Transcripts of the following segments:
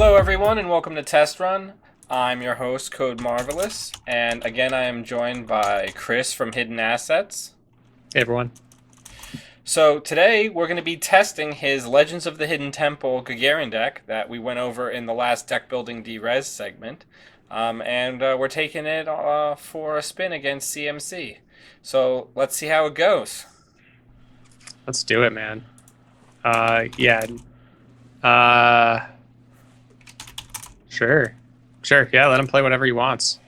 Hello, everyone, and welcome to Test Run. I'm your host, CodeMarvelous, and again, I am joined by Chris from Hidden Assets. Hey, everyone. So today, we're going to be testing his Legends of the Hidden Temple Gagarin deck that we went over in the last deck building D-Res segment, and we're taking it for a spin against CMC. So let's see how it goes. Let's do it, man. Yeah. Uh, sure. Sure, yeah, let him play whatever he wants.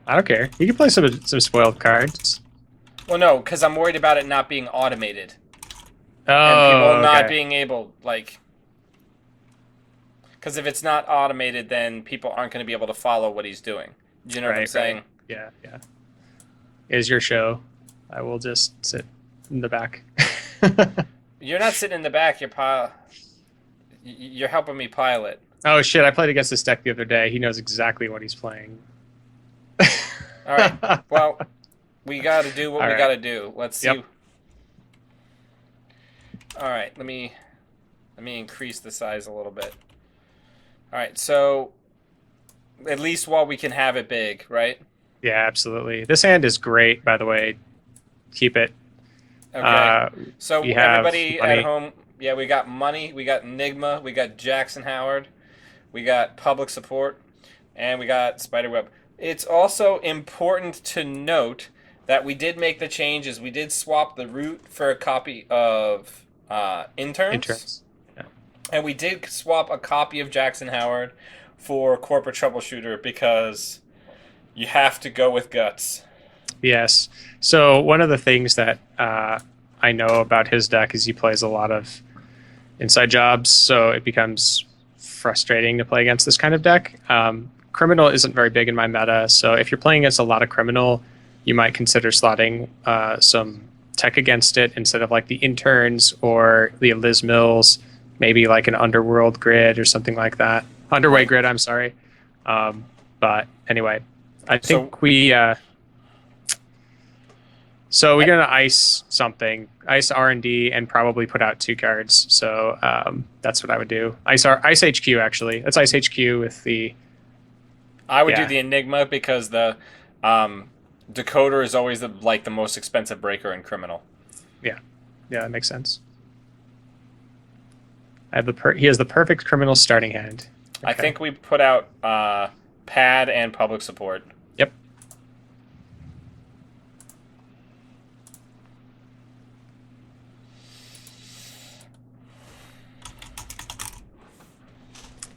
I don't care. He can play some spoiled cards. Well, no, because I'm worried about it not being automated. Oh, And people not okay. being able, like... Because if it's not automated, then people aren't going to be able to follow what he's doing. Do you know what I'm saying? Right. Yeah, yeah. It is your show. I will just sit in the back. You're not sitting in the back. You're helping me pilot. Oh, shit. I played against this deck the other day. He knows exactly what he's playing. All right. Well, we got to do what we got to do. Let's see. Yep. All right. Let me increase the size a little bit. All right. So at least while we can have it big, right? Yeah, absolutely. This hand is great, by the way. Keep it. Okay. So everybody money. at home, yeah, we got money, we got Enigma, we got Jackson Howard, we got public support, and we got Spiderweb. It's also important to note that we did make the changes. We did swap the root for a copy of interns. Yeah. And we did swap a copy of Jackson Howard for corporate troubleshooter because you have to go with guts. Yes. So one of the things that I know about his deck is he plays a lot of inside jobs, so it becomes frustrating to play against this kind of deck. Criminal isn't very big in my meta, so if you're playing against a lot of criminal, you might consider slotting some tech against it instead of like the interns or the Liz Mills, maybe like an underworld grid or something like that. Underway grid, I'm sorry. But anyway, I think So we're gonna ice something, ice R&D, and probably put out 2 cards. So that's what I would do. Ice HQ actually. Let's ice HQ with the. I would do the Enigma because the decoder is always the most expensive breaker in criminal. Yeah, that makes sense. I have he has the perfect criminal starting hand. Okay. I think we put out pad and public support. Yep.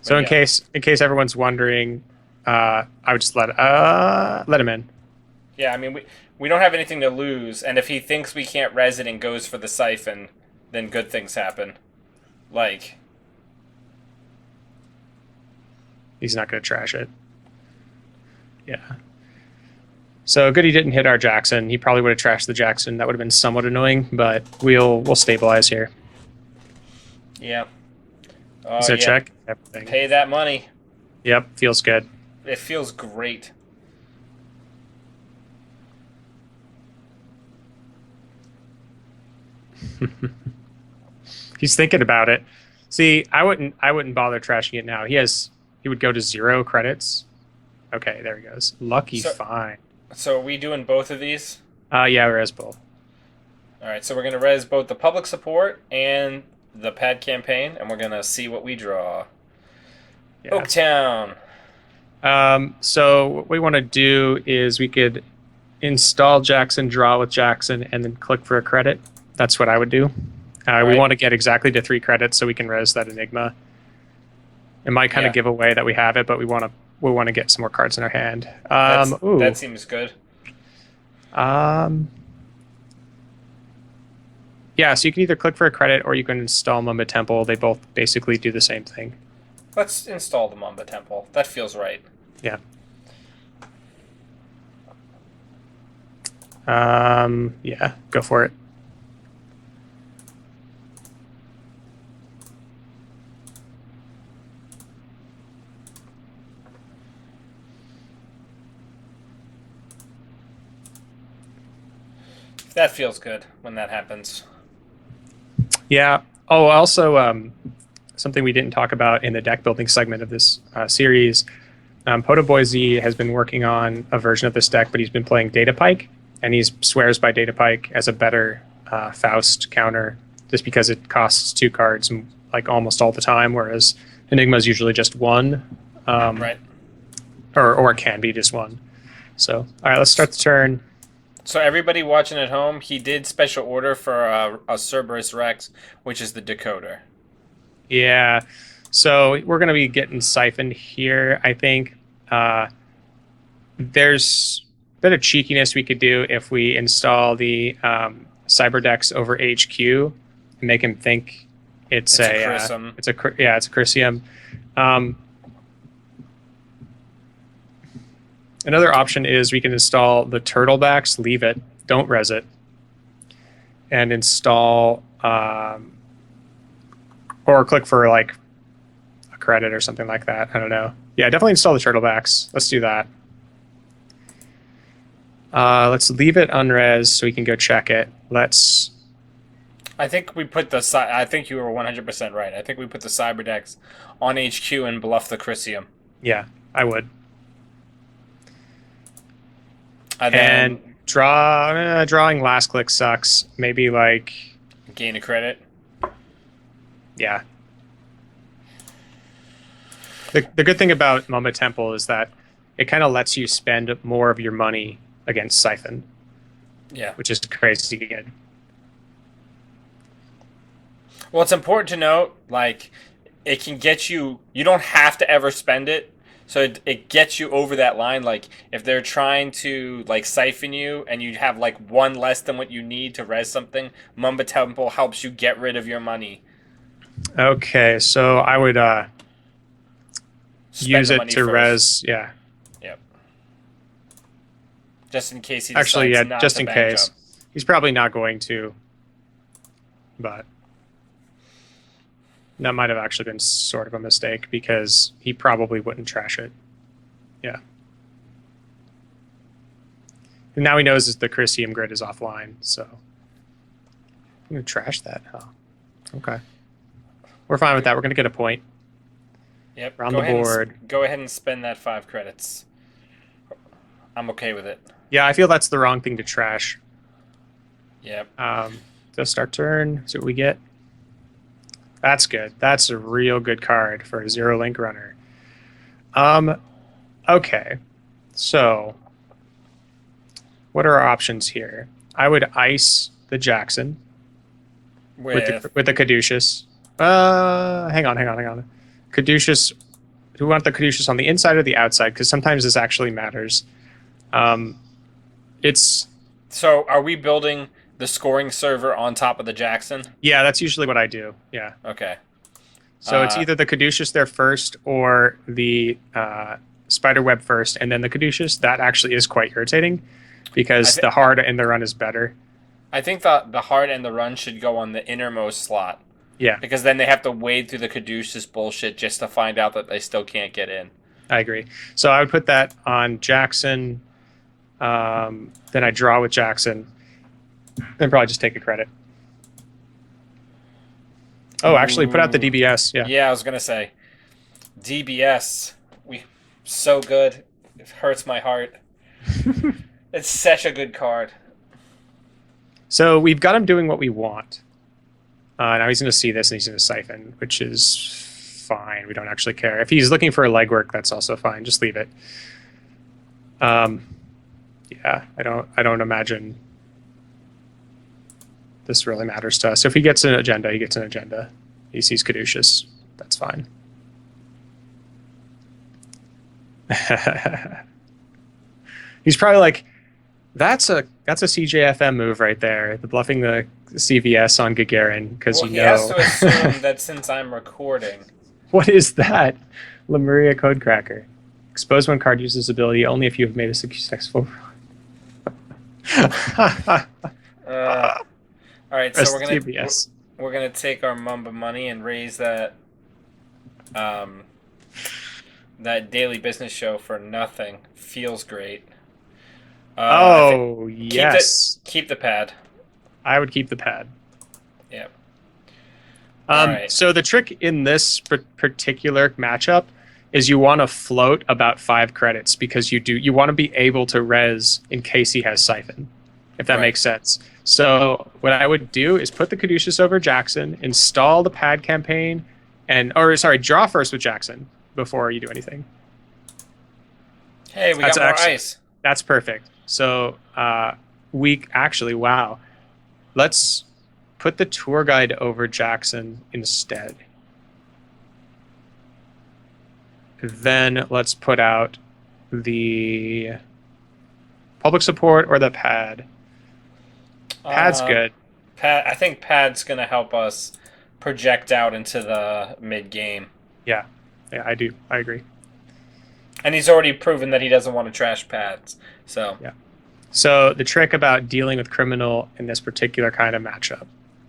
So in case everyone's wondering, I would just let him in. Yeah, I mean we don't have anything to lose, and if he thinks we can't res it and goes for the siphon, then good things happen. Like he's not going to trash it. Yeah. So good he didn't hit our Jackson. He probably would have trashed the Jackson. That would have been somewhat annoying, but we'll stabilize here. Yeah. So check everything. Pay that money. Yep, feels good. It feels great. He's thinking about it. See, I wouldn't bother trashing it now. He would go to 0 credits. Okay, there he goes. Lucky fine. So are we doing both of these? Yeah, res both. All right, so we're gonna res both the public support and the pad campaign, and we're gonna see what we draw. Yeah. Oaktown. So what we want to do is we could install Jackson, draw with Jackson, and then click for a credit. That's what I would do. Right. We want to get exactly to 3 credits so we can res that Enigma. It might kind of give away that we have it, but we want to get some more cards in our hand. That seems good. Yeah, so you can either click for a credit or you can install Mamba Temple. They both basically do the same thing. Let's install the Mamba Temple. That feels right. Yeah. Yeah, go for it. That feels good when that happens. Yeah. Oh, also, something we didn't talk about in the deck building segment of this series. Poto Boise has been working on a version of this deck, but he's been playing Data Pike, and he swears by Data Pike as a better Faust counter, just because it costs 2 cards like almost all the time, whereas Enigma is usually just 1, Right. or it can be just 1. So, all right, let's start the turn. So everybody watching at home, he did special order for a Cerberus Rex, which is the decoder. Yeah, so we're going to be getting siphoned here, I think. There's a bit of cheekiness we could do if we install the Cyberdex over HQ and make him think it's a Chrism. it's a Chrysium. Another option is we can install the Turtlebacks, leave it, don't res it, and install or click for like a credit or something like that. I don't know. Yeah, definitely install the Turtlebacks. Let's do that. Let's leave it unres so we can go check it. I think we put I think you were 100% right. I think we put the Cyberdex on HQ and bluff the Chrysium. Yeah, I would. And drawing last click sucks. Maybe like gain a credit. Yeah. The good thing about Mamba Temple is that it kind of lets you spend more of your money against Siphon. Yeah. Which is crazy good. Well, it's important to note, like, it can get you don't have to ever spend it. So it gets you over that line. Like, if they're trying to, like, siphon you and you have, like, 1 less than what you need to res something, Mamba Temple helps you get rid of your money. Okay, so I would use it to first. res, yeah. Yep. Just in case he actually, yeah, not just to in bank case. jump. He's probably not going to, but that might have actually been sort of a mistake because he probably wouldn't trash it. Yeah. And now he knows that the Chrysium grid is offline, so I'm going to trash that. Oh, okay. We're fine with that. We're going to get a point. Yep. Around the board. Go ahead and spend that 5 credits. I'm okay with it. Yeah, I feel that's the wrong thing to trash. Yep. Just start turn. See what we get. That's good. That's a real good card for a 0-link runner. Okay. So, what are our options here? I would ice the Jackson with the Caduceus. Hang on. Caduceus. Do we want the Caduceus on the inside or the outside? Because sometimes this actually matters. So, are we building the scoring server on top of the Jackson? Yeah, that's usually what I do. Yeah. Okay. So it's either the Caduceus there first or the Spiderweb first, and then the Caduceus. That actually is quite irritating because the hard and the run is better. I think the hard and the run should go on the innermost slot. Yeah. Because then they have to wade through the Caduceus bullshit just to find out that they still can't get in. I agree. So I would put that on Jackson. Then I draw with Jackson. And probably just take a credit. Oh, actually, put out the DBS. Yeah. Yeah, I was gonna say, DBS. So good. It hurts my heart. It's such a good card. So we've got him doing what we want. Now he's going to see this and he's going to siphon, which is fine. We don't actually care. If he's looking for a legwork, that's also fine. Just leave it. Yeah, I don't imagine this really matters to us. If he gets an agenda, he gets an agenda. He sees Caduceus. That's fine. He's probably like, that's a CJFM move right there. The bluffing the CVS on Gagarin because he has to assume that since I'm recording. What is that? Lemuria Codecracker. Expose one card uses ability only if you have made a successful all right, so we're gonna take our Mamba money and raise that that daily business show for nothing. Feels great. Yes. Keep the pad. I would keep the pad. Yep. All right. So the trick in this particular matchup is you want to float about 5 credits because you want to be able to res in case he has siphon, if that Right. makes sense. So what I would do is put the Caduceus over Jackson, install the pad campaign, draw first with Jackson before you do anything. Hey, we got more ice. That's perfect. So wow. Let's put the tour guide over Jackson instead. Then let's put out the public support or the pad. Pad's good. I think pad's going to help us project out into the mid game. Yeah, I do. I agree. And he's already proven that he doesn't want to trash pads. So yeah. So the trick about dealing with criminal in this particular kind of matchup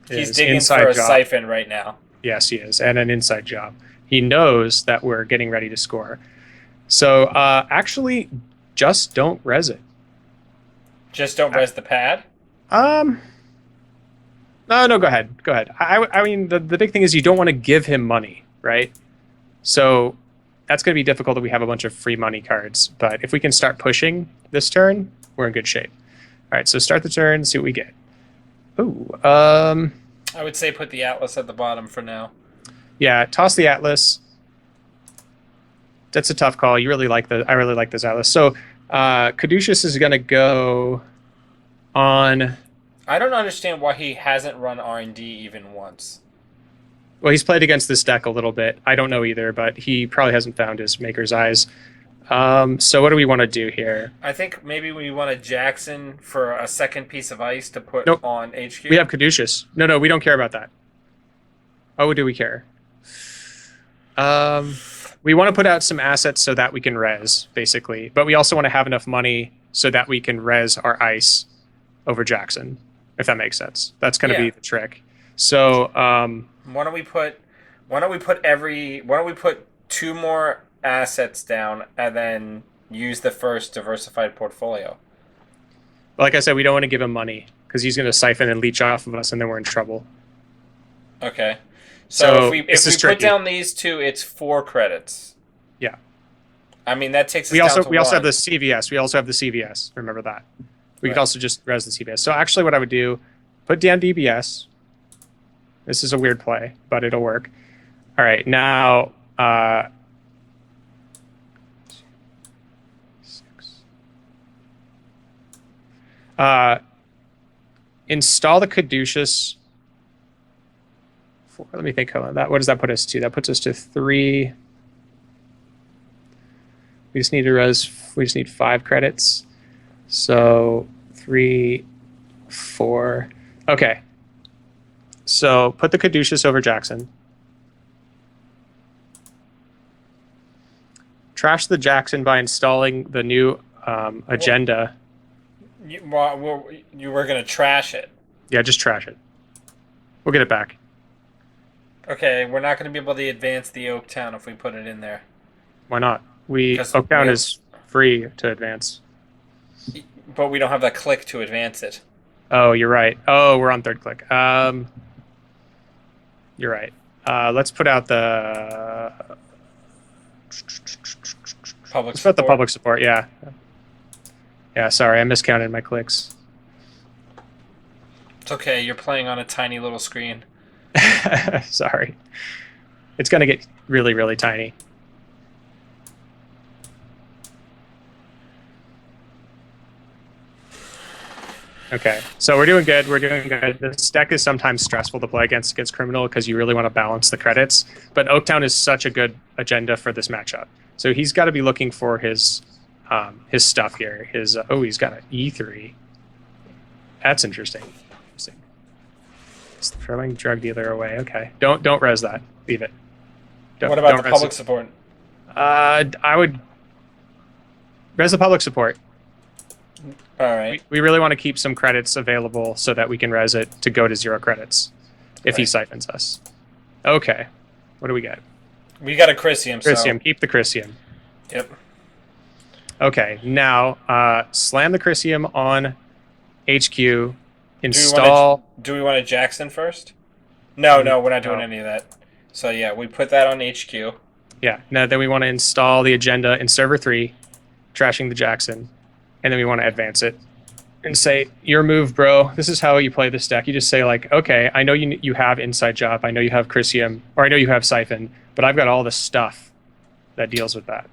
he's digging for a siphon right now. Yes, he is, and an inside job. He knows that we're getting ready to score. So actually, just don't res it. Just don't res the pad? No, go ahead. Go ahead. I mean, the big thing is you don't want to give him money, right? So that's going to be difficult if we have a bunch of free money cards. But if we can start pushing this turn, we're in good shape. All right, so start the turn, see what we get. Ooh, I would say put the Atlas at the bottom for now. Yeah, toss the Atlas. That's a tough call. I really like this Atlas. So Caduceus is going to go on. I don't understand why he hasn't run R&D even once. Well, he's played against this deck a little bit. I don't know either, but he probably hasn't found his Maker's Eyes. So what do we want to do here? I think maybe we want a Jackson for a second piece of ice to put on HQ. We have Caduceus. No, we don't care about that. Oh, do we care? We want to put out some assets so that we can res, basically. But we also want to have enough money so that we can res our ice over Jackson, if that makes sense. That's going to be the trick. So why don't we put 2 more assets down and then use the first diversified portfolio? Like I said, we don't want to give him money because he's going to siphon and leech off of us, and then we're in trouble. Okay. So if we put down these 2, it's 4 credits. Yeah. I mean, that takes us we down also to we also 1. have the CVS. We also have the CVS. Remember that. We could also just res the CVS. So actually what I would do, put down DBS. This is a weird play, but it'll work. All right, now install the Caduceus. Let me think about that. What does that put us to? That puts us to 3. We just need to res. We just need 5 credits. So 3, 4. Okay. So put the Caduceus over Jackson. Trash the Jackson by installing the new agenda. You were going to trash it. Yeah, just trash it. We'll get it back. Okay, we're not going to be able to advance the Oaktown if we put it in there. Why not? Oaktown is free to advance. But we don't have that click to advance it. Oh, you're right. Oh, we're on 3rd click. You're right. Let's put out the public support. Put the public support, yeah. Yeah, sorry, I miscounted my clicks. It's okay, you're playing on a tiny little screen. Sorry. It's going to get really, really tiny. Okay, so we're doing good. We're doing good. This deck is sometimes stressful to play against criminal because you really want to balance the credits. But Oaktown is such a good agenda for this matchup. So he's got to be looking for his stuff here. He's got an E3. That's interesting. It's throwing drug dealer away. Okay, don't res that. Leave it. What about the public support? I would res the public support. All right. We really want to keep some credits available so that we can res it to go to 0 credits if he siphons us. Okay. What do we get? We got a Chrysium. Chrysium. Keep the Chrysium. Yep. Okay. Now, slam the Chrysium on HQ. Install. Do we want a Jackson first? No, no, we're not doing No. any of that. So yeah, we put that on HQ. Yeah. No, then we want to install the agenda in server 3, trashing the Jackson, and then we want to advance it and say, your move, bro. This is how you play this deck. You just say like, okay, I know you have Inside Job, I know you have Chrysium, or I know you have Siphon, but I've got all the stuff that deals with that.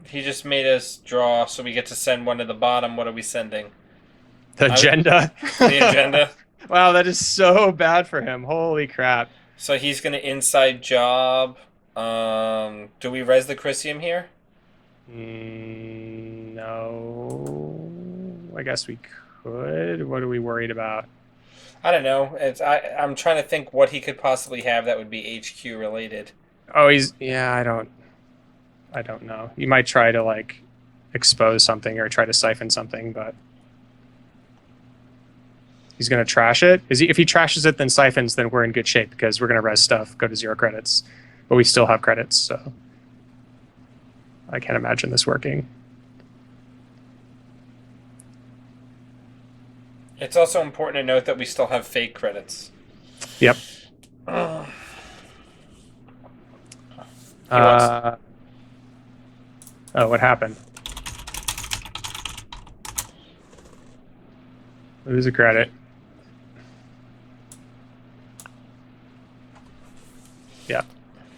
He just made us draw, so we get to send one to the bottom. What are we sending? The agenda. The agenda. Wow, that is so bad for him. Holy crap. So he's gonna inside job. Do we res the Chrysium here? No. I guess we could. What are we worried about? I don't know. I'm trying to think what he could possibly have that would be HQ related. Oh, I don't know. You might try to like expose something or try to siphon something, but he's gonna trash it. If he trashes it then siphons, then we're in good shape because we're gonna res stuff, go to 0 credits. But we still have credits, so I can't imagine this working. It's also important to note that we still have fake credits. Yep. Oh, what happened? Lose a credit. Yeah.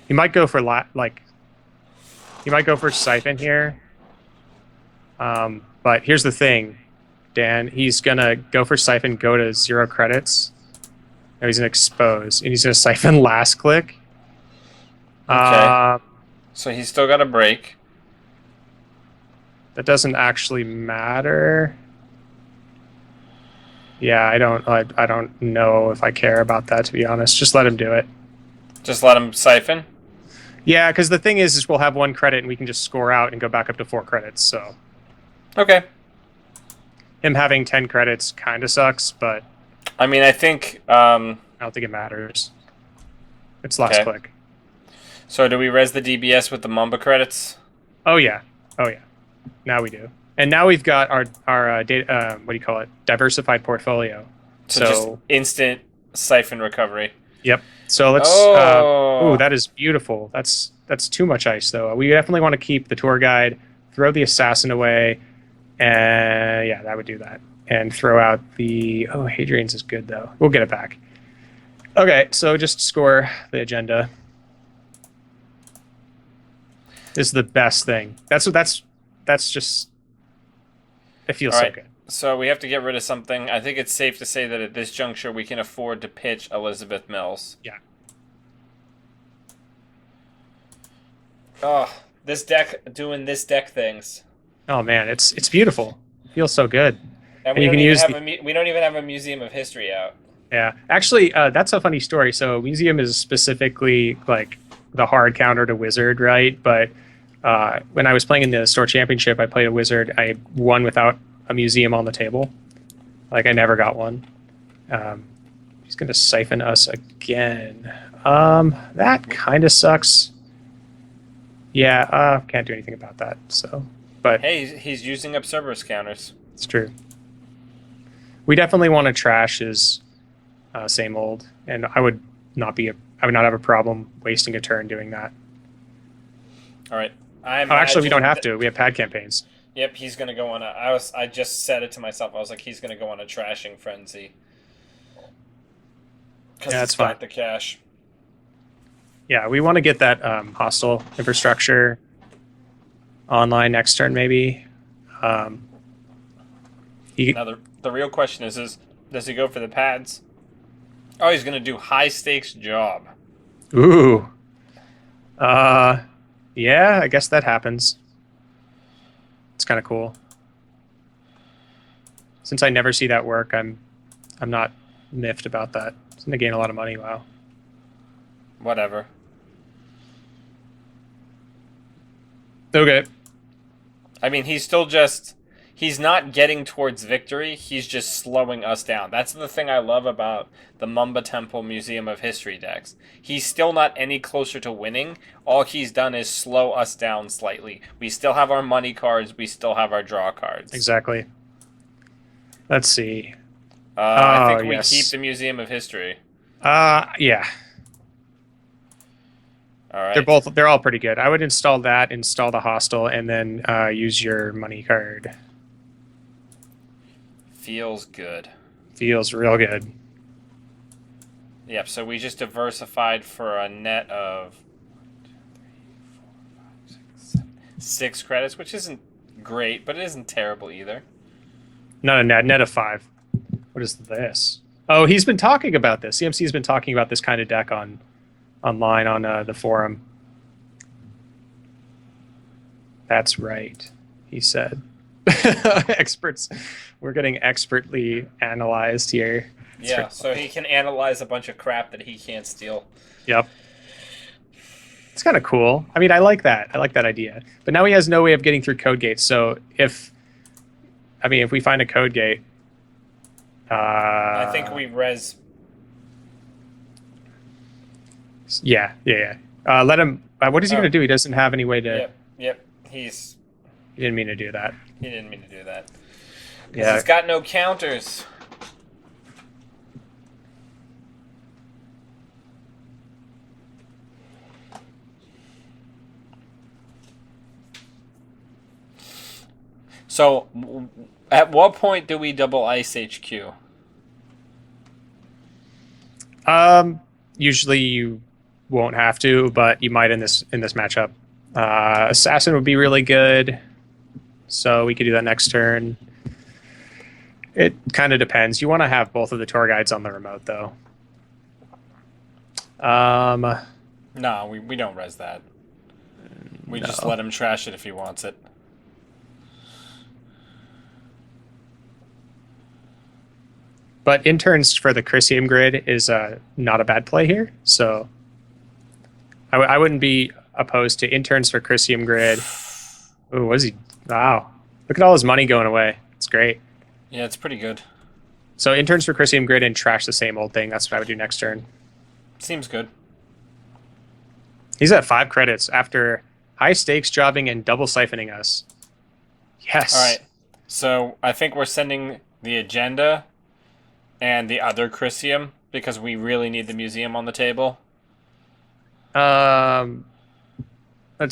He might go for he might go for siphon here. But here's the thing, Dan. He's gonna go for siphon, go to 0 credits. Now he's gonna expose, and he's gonna siphon last click. Okay. So he's still got a break. That doesn't actually matter. Yeah, I don't know if I care about that, to be honest. Just let him do it. Just let him siphon? Yeah, because the thing is we'll have 1 credit and we can just score out and go back up to 4 credits, so. Okay. Him having 10 credits kind of sucks, but I mean, I think... I don't think it matters. It's last click. So do we res the DBS with the Mamba credits? Oh, yeah. Oh, yeah. Now we do. And now we've got our data, what do you call it? Diversified portfolio. So just instant siphon recovery. Yep. So let's... Oh, that is beautiful. That's too much ice, though. We definitely want to keep the tour guide, throw the assassin away, and yeah, that would do that. And throw out the... Oh, Hadrian's is good, though. We'll get it back. Okay, so just score the agenda. This is the best thing. That's just... It feels so good. So we have to get rid of something. I think it's safe to say that at this juncture we can afford to pitch Elizabeth Mills. Yeah. Oh, this deck doing this deck things. Oh man, it's beautiful. It feels so good. And we don't even have a Museum of History out. Yeah, actually, that's a funny story. So Museum is specifically like the hard counter to Wizard, right? But when I was playing in the store championship, I played a Wizard. I won without a Museum on the table. Like I never got one. He's going to siphon us again. That kind of sucks. Yeah, can't do anything about that. So, but hey, he's using up Cerberus counters. It's true. We definitely want to trash his same old, and I would not have a problem wasting a turn doing that. All right. Actually, we don't have to. We have pad campaigns. Yep, he's gonna go on a. I just said it to myself. I was like, he's gonna go on a trashing frenzy. Yeah, that's fine. The cash. Yeah, we want to get that hostile infrastructure online next turn, maybe. Now the real question is does he go for the pads? Oh, he's gonna do high stakes job. Ooh. Yeah, I guess that happens. It's kind of cool. Since I never see that work, I'm not miffed about that. It's gonna gain a lot of money. Wow. Whatever. Okay. I mean, he's not getting towards victory. He's just slowing us down. That's the thing I love about the Mamba Temple Museum of History decks. He's still not any closer to winning. All he's done is slow us down slightly. We still have our money cards. We still have our draw cards. Exactly. Let's see. I think we keep the Museum of History. Yeah. All right. They're all pretty good. I would install that, install the hostel, and then use your money card. Feels good. Feels real good. Yep, so we just diversified for a net of 6 credits, which isn't great, but it isn't terrible either. Not a net of 5. What is this? Oh, he's been talking about this. CMC's been talking about this kind of deck online on the forum. That's right, he said. Experts, we're getting expertly analyzed here. Yeah, so he can analyze a bunch of crap that he can't steal. Yep. It's kind of cool. I mean, I like that. I like that idea. But now he has no way of getting through code gates. So if we find a code gate, I think we res. Yeah. Let him. What is he going to do? He doesn't have any way to. Yep. He didn't mean to do that. He didn't mean to do that. Yeah. He's got no counters. So, at what point do we double ice HQ? Usually you won't have to, but you might in this matchup. Assassin would be really good, so we could do that next turn. It kind of depends. You want to have both of the tour guides on the remote, though. No, we don't res that. We just let him trash it if he wants it. But interns for the Chrysium grid is not a bad play here, so I wouldn't be opposed to interns for Chrysium grid. Ooh, what is he? Wow. Look at all his money going away. It's great. Yeah, it's pretty good. So interns for Chrysium grid and trash the same old thing. That's what I would do next turn. Seems good. He's at 5 credits after high stakes jobbing and double siphoning us. Yes. All right. So I think we're sending the agenda and the other Chrysium because we really need the museum on the table. Let's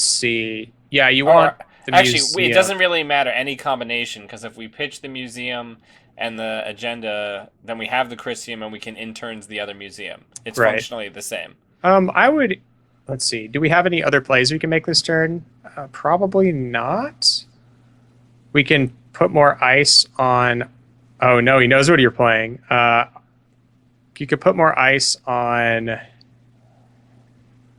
see. Yeah, you want the actually, museum. it doesn't really matter any combination because if we pitch the museum and the agenda, then we have the Chrysium and we can interns the other museum. It's functionally the same. I would. Let's see. Do we have any other plays we can make this turn? Probably not. We can put more ice on. Oh no, he knows what you're playing. You could put more ice on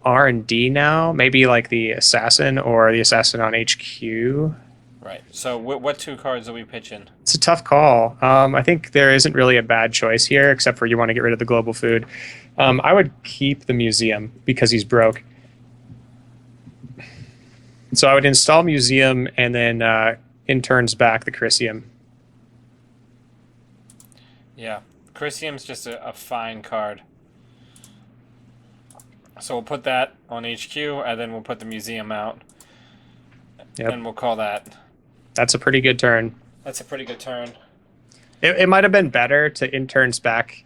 R&D now. Maybe like the assassin or the assassin on HQ. Right. So what 2 cards are we pitching? It's a tough call. I think there isn't really a bad choice here, except for you want to get rid of the global food. I would keep the museum because he's broke. So I would install museum and then interns back the Chrysium. Yeah. Chrysium's just a fine card. So we'll put that on HQ, and then we'll put the museum out. Yep. And we'll call that. That's a pretty good turn. That's a pretty good turn. It might have been better to interns back,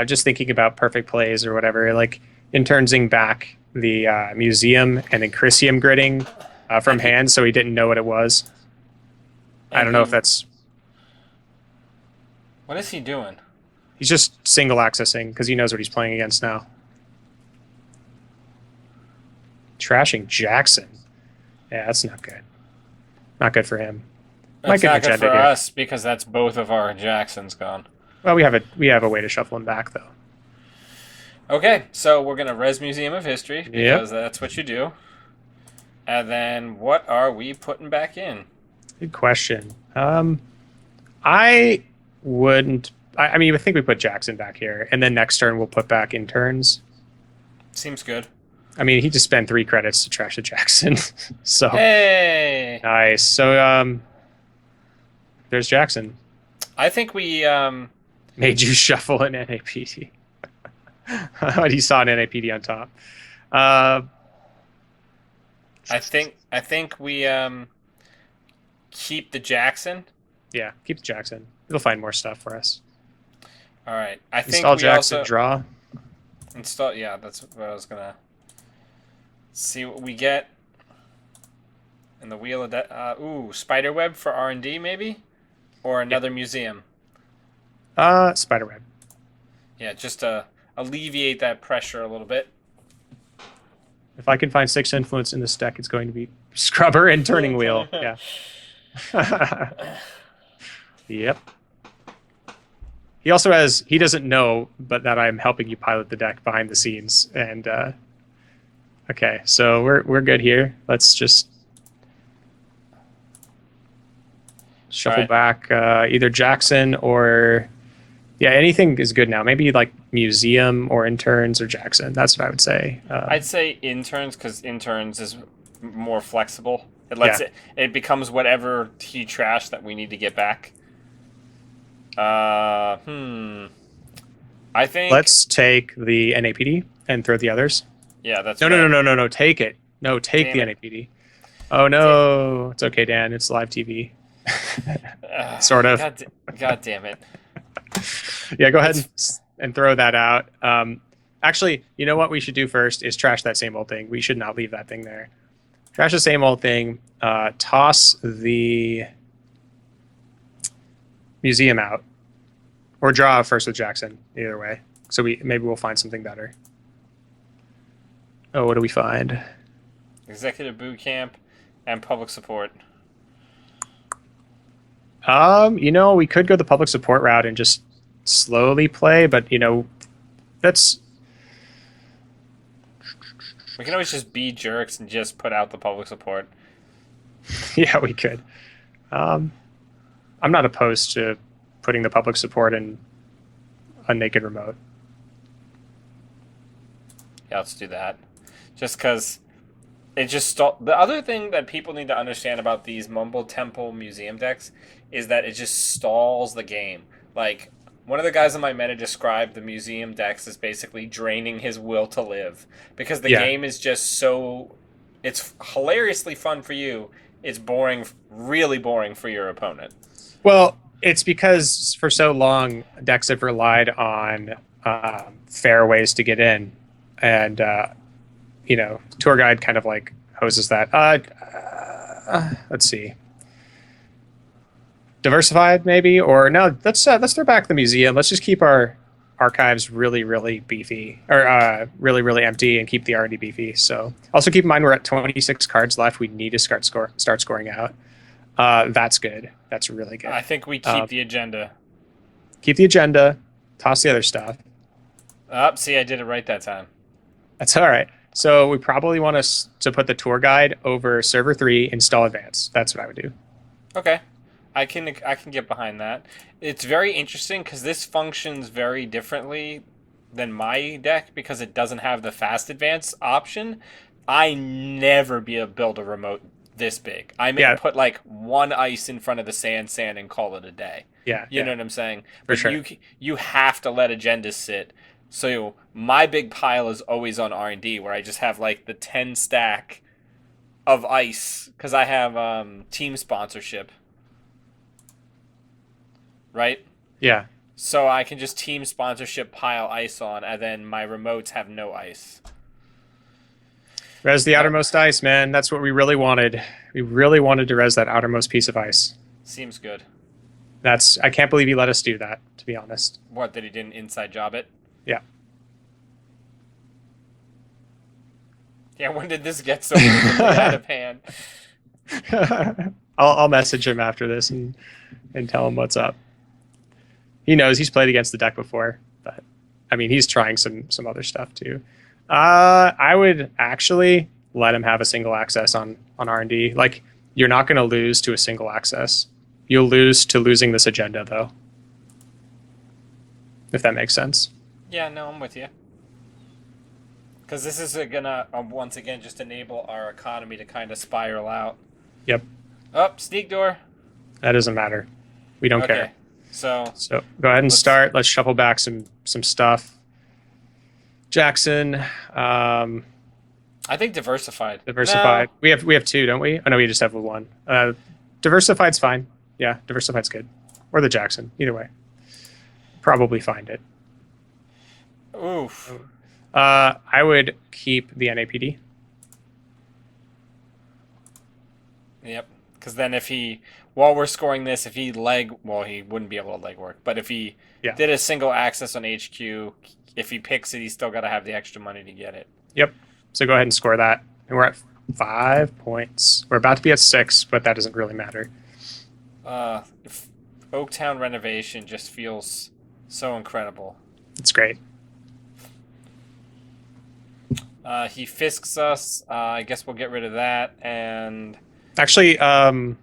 just thinking about perfect plays or whatever, like internsing back the museum and then Chrysium gridding from hand so he didn't know what it was. I don't know if that's... What is he doing? He's just single accessing because he knows what he's playing against now. Trashing Jackson. Yeah, that's not good. Not good for him. That's not good for us because that's both of our Jacksons gone. Well, we have a way to shuffle him back though. Okay, so we're gonna res Museum of History because that's what you do. And then what are we putting back in? Good question. I wouldn't. I mean, I think we put Jackson back here, and then next turn we'll put back interns. Seems good. I mean, he just spent 3 credits to trash a Jackson. So hey, nice. So there's Jackson. I think we made you shuffle an NAPD. But he saw an NAPD on top. I think we keep the Jackson. Yeah, keep the Jackson. It'll find more stuff for us. All right. I think install we Jackson, also draw. Install. Yeah, that's what I was gonna see what we get. And the wheel of that. Spiderweb for R&D maybe, or Yeah. another museum. Spiderweb. Yeah, just to alleviate that pressure a little bit. If I can find 6 influence in this deck, it's going to be Scrubber and Turning Wheel. Yeah. Yep. He also has, he doesn't know, but that I'm helping you pilot the deck behind the scenes. And okay, so we're good here. Let's just shuffle back either Jackson or anything is good now. Maybe like Museum or Interns or Jackson. That's what I would say. I'd say Interns because Interns is more flexible. It lets it becomes whatever he trash that we need to get back. I think let's take the NAPD and throw the others. Yeah, that's no. Take it. No, take the NAPD. Oh no, it's okay, Dan. It's live TV. Sort of. God damn it. Yeah, go ahead and throw that out. Actually, you know what we should do first is trash that same old thing. We should not leave that thing there. Trash the same old thing. Toss the museum out, or draw first with Jackson. Either way, so maybe we'll find something better. Oh, what do we find? Executive boot camp and public support. We could go the public support route and just slowly play, but that's. We can always just be jerks and just put out the public support. Yeah, we could. I'm not opposed to putting the public support in a naked remote. Yeah, let's do that. Just because it just the other thing that people need to understand about these Mumble Temple Museum decks is that it just stalls the game. Like, one of the guys in my meta described the museum decks as basically draining his will to live. Because the game is just so... It's hilariously fun for you. It's boring, really boring for your opponent. Well, it's because for so long, decks have relied on fair ways to get in. And, Tour Guide kind of like hoses that. Let's see. Diversified, maybe? Or no, let's throw back the museum. Let's just keep our archives really, really beefy. Or really, really empty and keep the R&D beefy. So also keep in mind we're at 26 cards left. We need to start scoring out. That's good. That's really good. I think we keep the agenda. Keep the agenda. Toss the other stuff. See, I did it right that time. That's all right. So we probably want to put the tour guide over server 3, install advance. That's what I would do. Okay. I can get behind that. It's very interesting because this functions very differently than my deck because it doesn't have the fast advance option. I never build a remote this big. I may put like one ice in front of the sand and call it a day. Yeah. You know what I'm saying? For sure. You have to let agendas sit. So my big pile is always on R&D where I just have like the 10 stack of ice because I have team sponsorship. Right? Yeah. So I can just team sponsorship pile ice on, and then my remotes have no ice. Res the outermost ice, man. That's what we really wanted. We really wanted to res that outermost piece of ice. Seems good. I can't believe he let us do that, to be honest. What, that he didn't inside job it? Yeah. Yeah, when did this get so out of hand? I'll message him after this and tell him what's up. He knows he's played against the deck before, but I mean he's trying some other stuff too. I would actually let him have a single access on R&D. Like, you're not going to lose to a single access. You'll lose to losing this agenda though. If that makes sense. Yeah, no, I'm with you. Because this is gonna once again just enable our economy to kind of spiral out. Yep. Oh, sneak door. That doesn't matter. We don't care. So go ahead and start. Let's shuffle back some stuff. Jackson. I think diversified. Diversified. No. We have 2, don't we? Oh no, we just have 1. Diversified's fine. Yeah, diversified's good. Or the Jackson. Either way. Probably find it. Oof. I would keep the NAPD. Yep. Because then while we're scoring this, if he he wouldn't be able to leg work. But if he Yeah. did a single access on HQ, if he picks it, he's still got to have the extra money to get it. Yep. So go ahead and score that. And we're at 5 points. We're about to be at 6, but that doesn't really matter. Oaktown renovation just feels so incredible. It's great. He fisks us. I guess we'll get rid of that. And Actually, I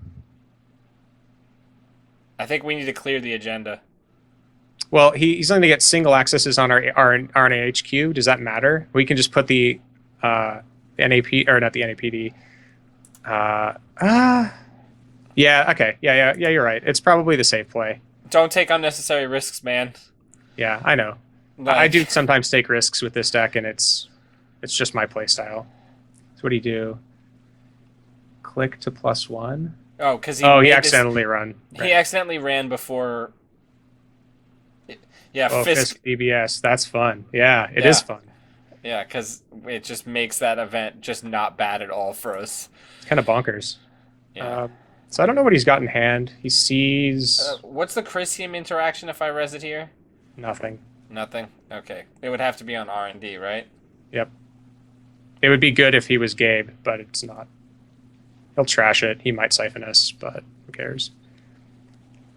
think we need to clear the agenda. well, he's going to get single accesses on our RNA HQ. Does that matter? We can just put the NAP, or not the NAPD. Yeah, okay. Yeah, you're right. It's probably the safe play. Don't take unnecessary risks, man. Yeah, I know. I do sometimes take risks with this deck, and it's just my play style. So what do you do? Click to +1. Oh, because he accidentally ran. He accidentally ran before. Yeah, Fisk BBS. That's fun. Yeah, it is fun. Yeah, because it just makes that event just not bad at all for us. It's kind of bonkers. Yeah. So I don't know what he's got in hand. He sees What's the Chrysium interaction if I res it here? nothing. Nothing? Okay. It would have to be on R&D, right? Yep. It would be good if he was Gabe, but it's not. He'll trash it. He might siphon us, but who cares?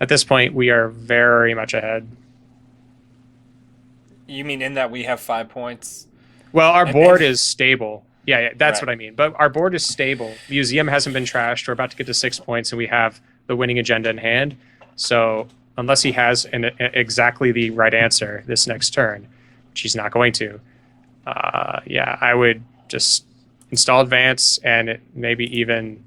At this point, we are very much ahead. You mean in that we have 5 points? Well, our board is stable. Yeah, that's Right. what I mean. But our board is stable. Museum hasn't been trashed. We're about to get to 6 points, and we have the winning agenda in hand. So unless he has exactly the right answer this next turn, which he's not going to, I would just install advance and maybe even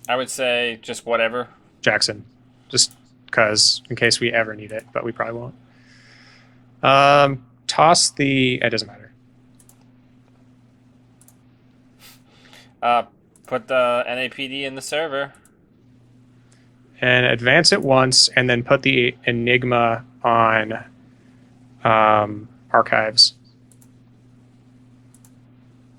I would say just whatever. Jackson, just because in case we ever need it, but we probably won't. Toss the. It doesn't matter. Put the NAPD in the server. And advance it once, and then put the Enigma on archives.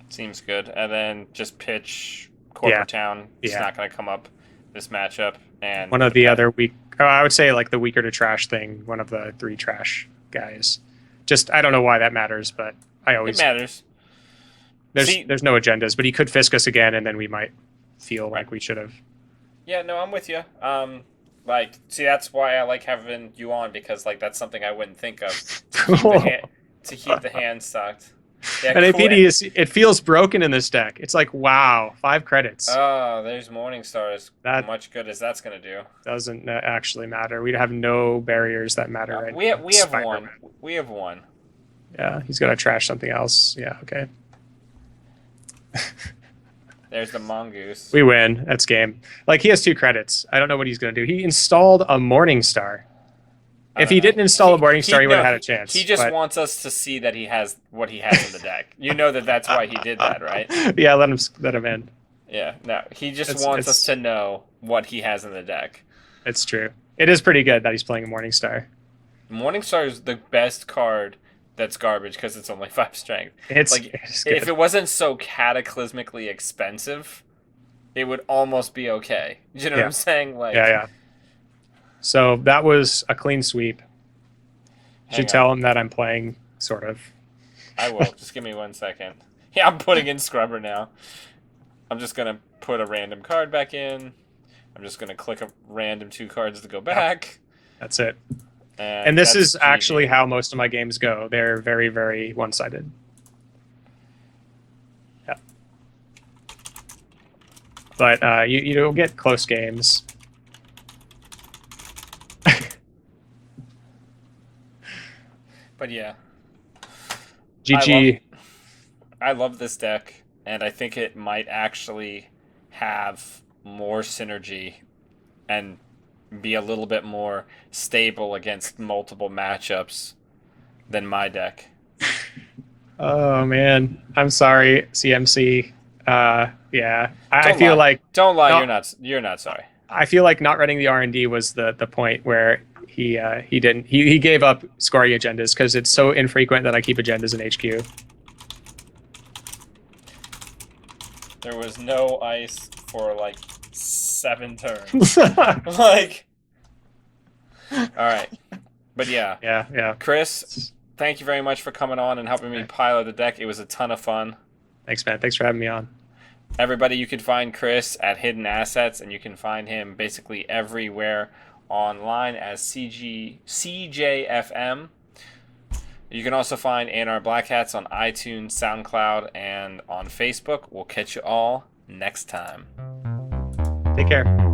Seems good. And then just pitch Corporate Town. It's not going to come up this matchup. And one of the other weak. Oh, I would say like the weaker to trash thing. One of the 3 trash guys. Just I don't know why that matters, but I always it matters. There's no agendas, but he could fisk us again, and then we might feel like we should have. Yeah, no, I'm with you. That's why I like having you on, because like that's something I wouldn't think of to keep the hand stocked. Yeah, and APD it feels broken in this deck. It's like wow, 5 credits. Oh, there's Morningstar. As much good as that's gonna do. Doesn't actually matter. We have no barriers that matter right we now. We have one. We have one. Yeah, he's gonna trash something else. Yeah, okay. There's the mongoose. We win. That's game. Like, he has 2 credits. I don't know what he's going to do. He installed a Morningstar. If he didn't install a Morningstar, he would have had a chance. He just wants us to see that he has what he has in the deck. You know that's why he did that, right? Yeah, let him in. Yeah, no. He just wants us to know what he has in the deck. It's true. It is pretty good that he's playing a Morningstar. Morningstar is the best card that's garbage because it's only 5 strength. It's if it wasn't so cataclysmically expensive, it would almost be okay. You know what I'm saying? Like, yeah. So that was a clean sweep. Should tell him that I'm playing, sort of. I will. Just give me 1 second. Yeah, I'm putting in Scrubber now. I'm just gonna put a random card back in. I'm just gonna click a random 2 cards to go back. That's it. And this is actually how most of my games go. They're very, very one-sided. Yeah. But you'll get close games. But yeah. GG. I love this deck, and I think it might actually have more synergy and be a little bit more stable against multiple matchups than my deck. Oh man, I'm sorry, CMC. Yeah, I feel like don't lie. No. You're not sorry. I feel like not running the R&D was the point where he gave up scoring agendas because it's so infrequent that I keep agendas in HQ. There was no ice for like 7 turns. Like, all right, but yeah, Yeah. Chris, thank you very much for coming on and helping me pilot the deck. It was a ton of fun. Thanks, man. Thanks for having me on. Everybody, you can find Chris at Hidden Assets, and you can find him basically everywhere online as CJFM. You can also find A&R Black Hats on iTunes, SoundCloud, and on Facebook. We'll catch you all next time. Take care.